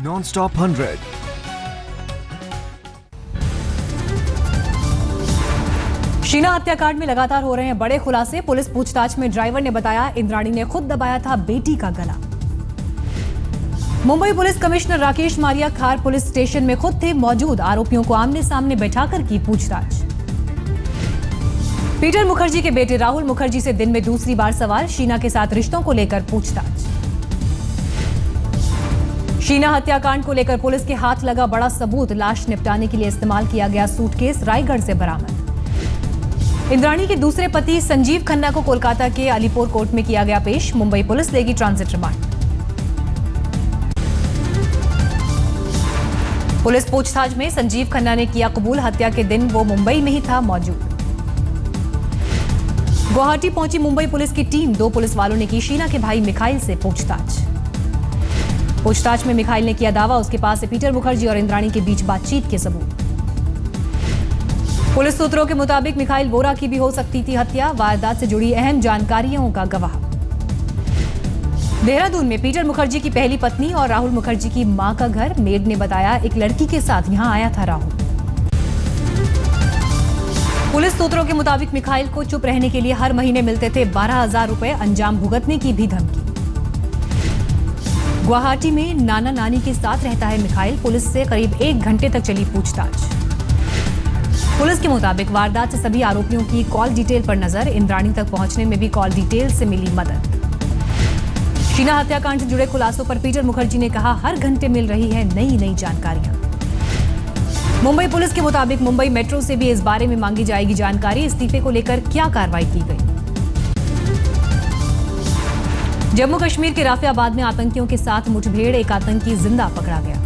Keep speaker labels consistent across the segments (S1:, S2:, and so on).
S1: Non-stop 100.
S2: Sheena हत्याकांड में लगातार हो रहे हैं बड़े खुलासे। पुलिस पूछताछ में ड्राइवर ने बताया इंद्राणी ने खुद दबाया था बेटी का गला। मुंबई पुलिस कमिश्नर राकेश मारिया खार पुलिस स्टेशन में खुद थे मौजूद। आरोपियों को आमने सामने बैठाकर की पूछताछ। पीटर मुखर्जी के बेटे राहुल मुखर्जी से दिन में दूसरी बार सवाल। शीना के साथ रिश्तों को लेकर पूछताछ। शीना हत्याकांड को लेकर पुलिस के हाथ लगा बड़ा सबूत। लाश निपटाने के लिए इस्तेमाल किया गया सूटकेस रायगढ़ से बरामद। इंद्राणी के दूसरे पति संजीव खन्ना को कोलकाता के अलीपुर कोर्ट में किया गया पेश। मुंबई पुलिस देगी ट्रांजिट रिमांड। पुलिस पूछताछ में संजीव खन्ना ने किया कबूल। हत्या के दिन वो मुंबई में ही था मौजूद। गुवाहाटी पहुंची मुंबई पुलिस की टीम। 2 पुलिस वालों ने की शीना के भाई मिखाइल से पूछताछ में मिखाइल ने किया दावा उसके पास से पीटर मुखर्जी और इंद्राणी के बीच बातचीत के सबूत। पुलिस सूत्रों के मुताबिक मिखाइल वोरा की भी हो सकती थी हत्या। वारदात से जुड़ी अहम जानकारियों का गवाह। देहरादून में पीटर मुखर्जी की पहली पत्नी और राहुल मुखर्जी की मां का घर। मेड ने बताया एक लड़की के साथ यहां आया था राहुल। पुलिस सूत्रों के मुताबिक मिखाइल को चुप रहने के लिए हर महीने मिलते थे 12,000 रुपए। अंजाम भुगतने की भी धमकी। गुवाहाटी में नाना नानी के साथ रहता है मिखाइल। पुलिस से करीब 1 घंटे तक चली पूछताछ। पुलिस के मुताबिक वारदात से सभी आरोपियों की कॉल डिटेल पर नजर। इंद्राणी तक पहुंचने में भी कॉल डिटेल से मिली मदद। शीना हत्याकांड से जुड़े खुलासों पर पीटर मुखर्जी ने कहा हर घंटे मिल रही है नई जानकारियां। मुंबई पुलिस के मुताबिक मुंबई मेट्रो से भी इस बारे में मांगी जाएगी जानकारी। इस्तीफे को लेकर क्या कार्रवाई की गई। जम्मू कश्मीर के राफियाबाद में आतंकियों के साथ मुठभेड़। एक आतंकी जिंदा पकड़ा गया।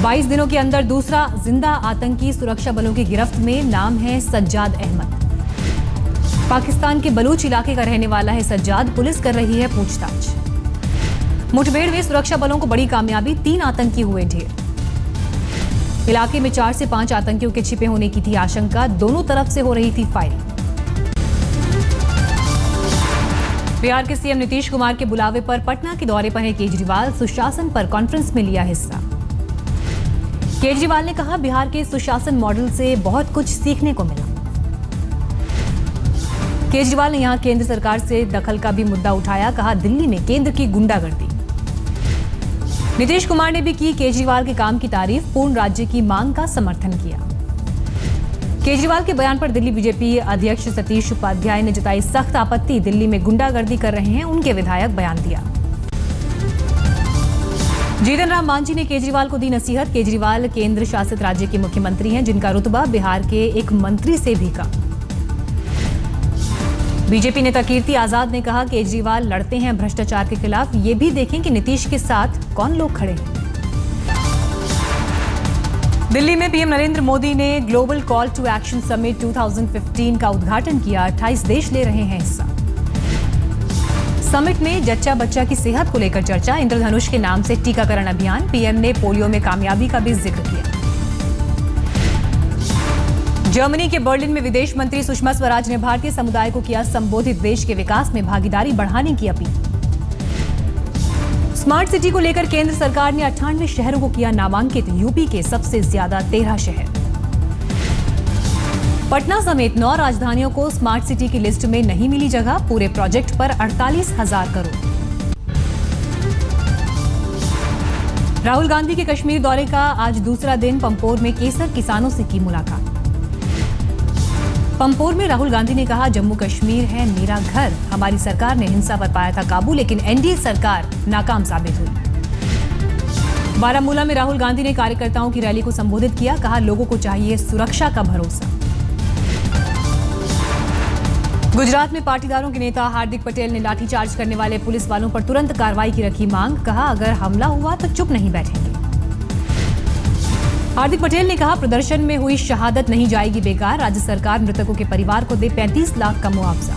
S2: 22 दिनों के अंदर दूसरा जिंदा आतंकी सुरक्षा बलों की गिरफ्त में। नाम है सज्जाद अहमद। पाकिस्तान के बलूच इलाके का रहने वाला है सज्जाद। पुलिस कर रही है पूछताछ। मुठभेड़ में सुरक्षा बलों को बड़ी कामयाबी। 3 आतंकी हुए ढेर। इलाके में 4 से 5 आतंकियों के छिपे होने की थी आशंका। दोनों तरफ से हो रही थी फायरिंग। बिहार के सीएम नीतीश कुमार के बुलावे पर पटना के दौरे पर है केजरीवाल। सुशासन पर कॉन्फ्रेंस में लिया हिस्सा। केजरीवाल ने कहा बिहार के सुशासन मॉडल से बहुत कुछ सीखने को मिला। केजरीवाल ने यहां केंद्र सरकार से दखल का भी मुद्दा उठाया। कहा दिल्ली में केंद्र की गुंडागर्दी। नीतीश कुमार ने भी की केजरीवाल के काम की तारीफ। पूर्ण राज्य की मांग का समर्थन किया। केजरीवाल के बयान पर दिल्ली बीजेपी अध्यक्ष सतीश उपाध्याय ने जताई सख्त आपत्ति। दिल्ली में गुंडागर्दी कर रहे हैं उनके विधायक। बयान दिया। जीतन राम मांझी ने केजरीवाल को दी नसीहत। केजरीवाल केंद्र शासित राज्य के मुख्यमंत्री हैं जिनका रुतबा बिहार के एक मंत्री से भी कम। बीजेपी नेता कीर्ति आजाद ने कहा केजरीवाल लड़ते हैं भ्रष्टाचार के खिलाफ। ये भी देखें कि नीतीश के साथ कौन लोग खड़े हैं। दिल्ली में पीएम नरेंद्र मोदी ने global call to action summit 2015 का उद्घाटन किया। 28 देश ले रहे हैं हिस्सा। समिट में जच्चा बच्चा की सेहत को लेकर चर्चा। इंद्रधनुष के नाम से टीकाकरण अभियान। पीएम ने पोलियो में कामयाबी का भी जिक्र किया। जर्मनी के बर्लिन में विदेश मंत्री सुषमा स्वराज ने भारतीय समुदाय को किया संबोधित। देश के विकास में भागीदारी बढ़ाने की अपील। स्मार्ट सिटी को लेकर केंद्र सरकार ने 98 शहरों को किया नामांकित। यूपी के सबसे ज्यादा 13 शहर। पटना समेत 9 राजधानियों को स्मार्ट सिटी की लिस्ट में नहीं मिली जगह। पूरे प्रोजेक्ट पर 48,000 करोड़। राहुल गांधी के कश्मीर दौरे का आज दूसरा दिन। पंपोर में केसर किसानों से की मुलाकात। पंपोर में राहुल गांधी ने कहा जम्मू कश्मीर है मेरा घर। हमारी सरकार ने हिंसा पर पाया था काबू लेकिन एनडीए सरकार नाकाम साबित हुई। बारामूला में राहुल गांधी ने कार्यकर्ताओं की रैली को संबोधित किया। कहा लोगों को चाहिए सुरक्षा का भरोसा। गुजरात में पाटीदारों के नेता हार्दिक पटेल ने लाठीचार्ज करने वाले पुलिस वालों पर तुरंत कार्रवाई की रखी मांग। कहा अगर हमला हुआ तो चुप नहीं बैठेंगे। हार्दिक पटेल ने कहा प्रदर्शन में हुई शहादत नहीं जाएगी बेकार। राज्य सरकार मृतकों के परिवार को दे 35 लाख का मुआवजा।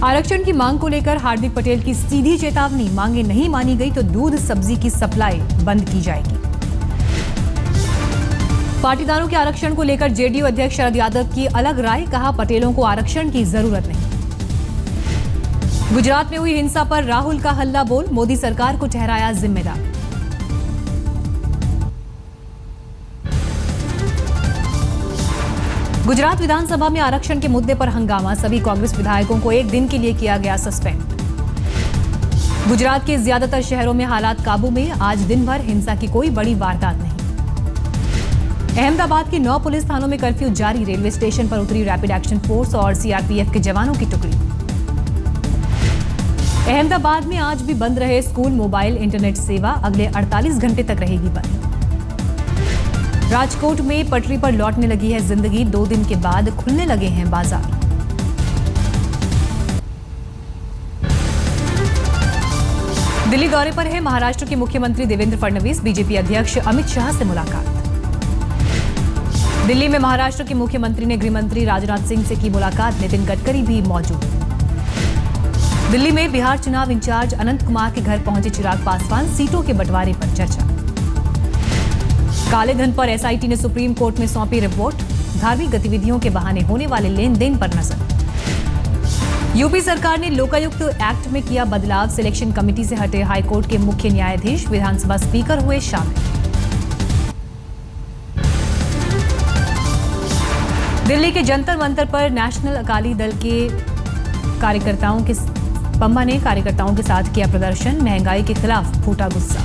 S2: आरक्षण की मांग को लेकर हार्दिक पटेल की सीधी चेतावनी। मांगे नहीं मानी गई तो दूध सब्जी की सप्लाई बंद की जाएगी। पाटीदारों के आरक्षण को लेकर जेडीयू अध्यक्ष शरद यादव की अलग राय। कहा पटेलों को आरक्षण की जरूरत नहीं। गुजरात में हुई हिंसा पर राहुल का हल्ला बोल, मोदी सरकार को ठहराया जिम्मेदार। गुजरात विधानसभा में आरक्षण के मुद्दे पर हंगामा, सभी कांग्रेस विधायकों को एक दिन के लिए किया गया सस्पेंड। गुजरात के ज्यादातर शहरों में हालात काबू में, आज दिन भर हिंसा की कोई बड़ी वारदात नहीं। अहमदाबाद के 9 पुलिस थानों में कर्फ्यू जारी, रेलवे स्टेशन पर उतरी रैपिड एक्शन फोर्स और सीआरपीएफ के जवानों की टुकड़ी। अहमदाबाद में आज भी बंद रहे स्कूल, मोबाइल इंटरनेट सेवा अगले 48 घंटे तक रहेगी बंद। राजकोट में पटरी पर लौटने लगी है जिंदगी, 2 दिन के बाद खुलने लगे हैं बाजार। दिल्ली दौरे पर है महाराष्ट्र के मुख्यमंत्री देवेंद्र फडणवीस, बीजेपी अध्यक्ष अमित शाह से मुलाकात। दिल्ली में महाराष्ट्र के मुख्यमंत्री ने गृह मंत्री राजनाथ सिंह से की मुलाकात, नितिन गडकरी भी मौजूद। दिल्ली में बिहार चुनाव इंचार्ज अनंत कुमार के घर पहुंचे चिराग पासवान, सीटों के बंटवारे पर चर्चा। काले धन पर एसआईटी ने सुप्रीम कोर्ट में सौंपी रिपोर्ट, धार्मिक गतिविधियों के बहाने होने वाले लेन देन पर नजर। यूपी सरकार ने लोकायुक्त एक्ट में किया बदलाव, सिलेक्शन कमेटी से हटे हाईकोर्ट के मुख्य न्यायाधीश, विधानसभा स्पीकर हुए शामिल। दिल्ली के जंतर मंतर पर नेशनल अकाली दल के कार्यकर्ताओं के पम्बा ने कार्यकर्ताओं के साथ किया प्रदर्शन, महंगाई के खिलाफ फूटा गुस्सा।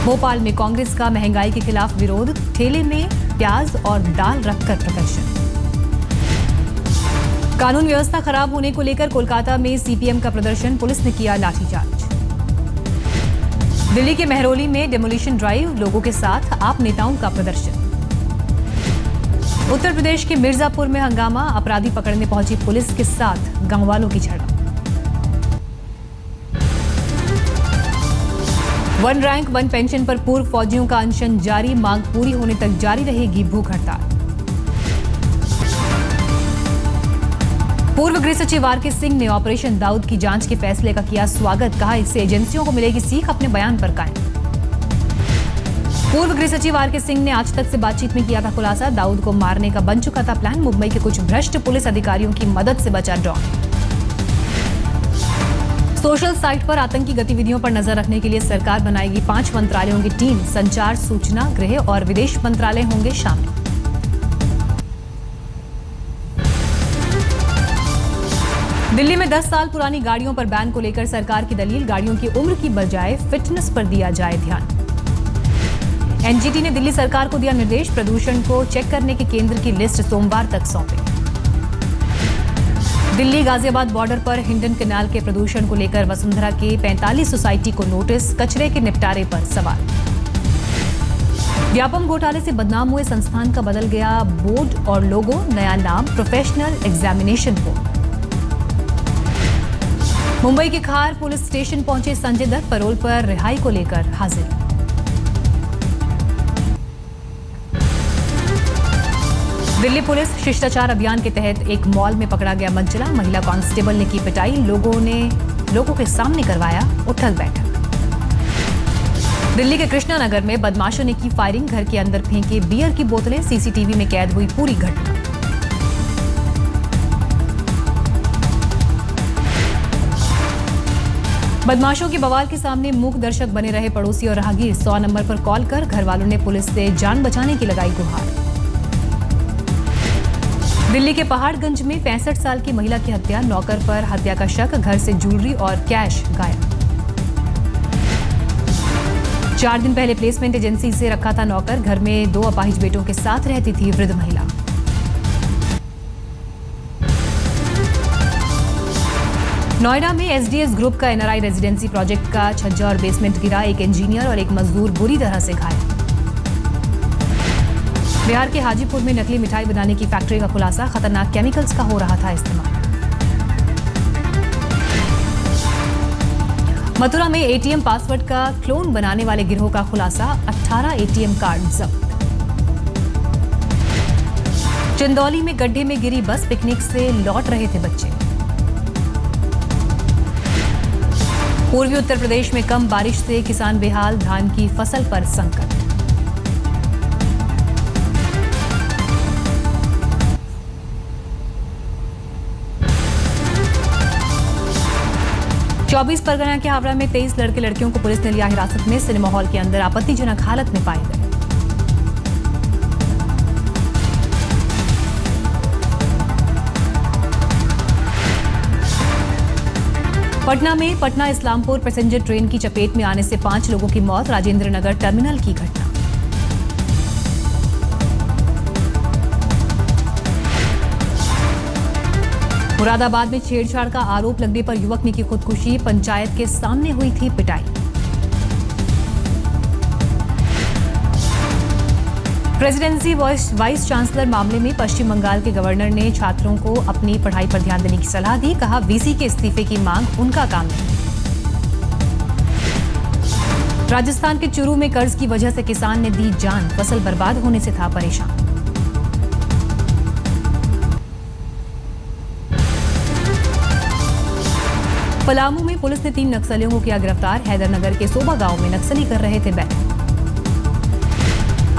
S2: भोपाल में कांग्रेस का महंगाई के खिलाफ विरोध, ठेले में प्याज और दाल रखकर प्रदर्शन। कानून व्यवस्था खराब होने को लेकर कोलकाता में सीपीएम का प्रदर्शन, पुलिस ने किया लाठीचार्ज। दिल्ली के मेहरौली में डेमोलिशन ड्राइव, लोगों के साथ आप नेताओं का प्रदर्शन। उत्तर प्रदेश के मिर्जापुर में हंगामा, अपराधी पकड़ने पहुंची पुलिस के साथ गांव वालों की झड़प। वन रैंक वन पेंशन पर पूर्व फौजियों का अनशन जारी, मांग पूरी होने तक जारी रहेगी भूख हड़ताल। पूर्व गृह सचिव आर के सिंह ने ऑपरेशन दाऊद की जांच के फैसले का किया स्वागत, कहा इससे एजेंसियों को मिलेगी सीख, अपने बयान पर कायम। पूर्व गृह सचिव आर के सिंह ने आज तक से बातचीत में किया था खुलासा, दाऊद को मारने का बन चुका था प्लान, मुंबई के कुछ भ्रष्ट पुलिस अधिकारियों की मदद से बचा डॉन। सोशल साइट पर आतंकी गतिविधियों पर नजर रखने के लिए सरकार बनाएगी 5 मंत्रालयों की टीम, संचार, सूचना, गृह और विदेश मंत्रालय होंगे शामिल। दिल्ली में 10 साल पुरानी गाड़ियों पर बैन को लेकर सरकार की दलील, गाड़ियों की उम्र की बजाय फिटनेस पर दिया जाए ध्यान। एनजीटी ने दिल्ली सरकार को दिया निर्देश, प्रदूषण को चेक करने के केंद्र की लिस्ट सोमवार तक सौंपे। दिल्ली गाजियाबाद बॉर्डर पर हिंडन कैनाल के प्रदूषण को लेकर वसुंधरा के 45 सोसाइटी को नोटिस, कचरे के निपटारे पर सवाल। व्यापम घोटाले से बदनाम हुए संस्थान का बदल गया बोर्ड और लोगो, नया नाम प्रोफेशनल एग्जामिनेशन बोर्ड। मुंबई के खार पुलिस स्टेशन पहुंचे संजय दत्त, पैरोल पर रिहाई को लेकर हाजिर। दिल्ली पुलिस शिष्टाचार अभियान के तहत एक मॉल में पकड़ा गया मंचला, महिला कांस्टेबल ने की पिटाई, लोगों के सामने करवाया उठक बैठक। दिल्ली के कृष्णा नगर में बदमाशों ने की फायरिंग, घर के अंदर फेंके बियर की बोतलें, सीसीटीवी में कैद हुई पूरी घटना। बदमाशों के बवाल के सामने मूक दर्शक बने रहे पड़ोसी और राहगीर, 100 नंबर पर कॉल कर घर वालों ने पुलिस से जान बचाने की लगाई गुहार। दिल्ली के पहाड़गंज में 65 साल की महिला की हत्या, नौकर पर हत्या का शक, घर से ज्वेलरी और कैश गायब। 4 दिन पहले प्लेसमेंट एजेंसी से रखा था नौकर, घर में 2 अपाहिज बेटों के साथ रहती थी वृद्ध महिला। नोएडा में एसडीएस ग्रुप का एनआरआई रेजिडेंसी प्रोजेक्ट का छज्जा और बेसमेंट गिरा, एक इंजीनियर और एक मजदूर बुरी तरह से घायल। बिहार के हाजीपुर में नकली मिठाई बनाने की फैक्ट्री का खुलासा, खतरनाक केमिकल्स का हो रहा था इस्तेमाल। मथुरा में एटीएम पासवर्ड का क्लोन बनाने वाले गिरोह का खुलासा, 18 एटीएम कार्ड जब्त। चंदौली में गड्ढे में गिरी बस, पिकनिक से लौट रहे थे बच्चे। पूर्वी उत्तर प्रदेश में कम बारिश से किसान बेहाल, धान की फसल पर संकट। 24 परगना के हावड़ा में 23 लड़के लड़कियों को पुलिस ने लिया हिरासत में। सिनेमा हॉल के अंदर आपत्तिजनक हालत में पाए गए। पटना में पटना इस्लामपुर पैसेंजर ट्रेन की चपेट में आने से 5 लोगों की मौत। राजेंद्र नगर टर्मिनल की घटना। मुरादाबाद में छेड़छाड़ का आरोप लगने पर युवक ने की खुदकुशी। पंचायत के सामने हुई थी पिटाई। प्रेसिडेंसी वाइस चांसलर मामले में पश्चिम बंगाल के गवर्नर ने छात्रों को अपनी पढ़ाई पर ध्यान देने की सलाह दी। कहा, वीसी के इस्तीफे की मांग उनका काम नहीं। राजस्थान के चूरू में कर्ज की वजह से किसान ने दी जान। फसल बर्बाद होने से था परेशान। पलामू में पुलिस ने 3 नक्सलियों को किया गिरफ्तार। हैदरनगर के सोबा गांव में नक्सली कर रहे थे बैठक।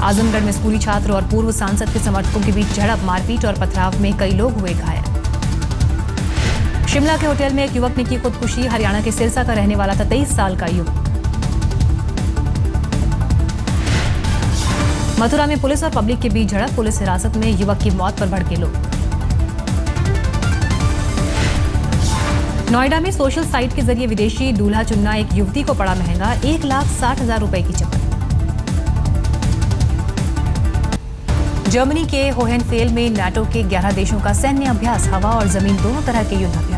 S2: आजमगढ़ में स्कूली छात्र और पूर्व सांसद के समर्थकों के बीच झड़प, मारपीट और पथराव में कई लोग हुए घायल। शिमला के होटल में एक युवक ने की खुदकुशी। हरियाणा के सिरसा का रहने वाला था 23 साल का युवक। मथुरा में पुलिस और पब्लिक के बीच झड़प, पुलिस हिरासत में, युवक की मौत पर भड़के लोग। नोएडा में सोशल साइट के जरिए विदेशी दूल्हा चुनना एक युवती को पड़ा महंगा। 1,60,000 रुपए की चपत। जर्मनी के होहेनफेल में नाटो के 11 देशों का सैन्य अभ्यास। हवा और जमीन दोनों तरह के युद्ध अभ्यास।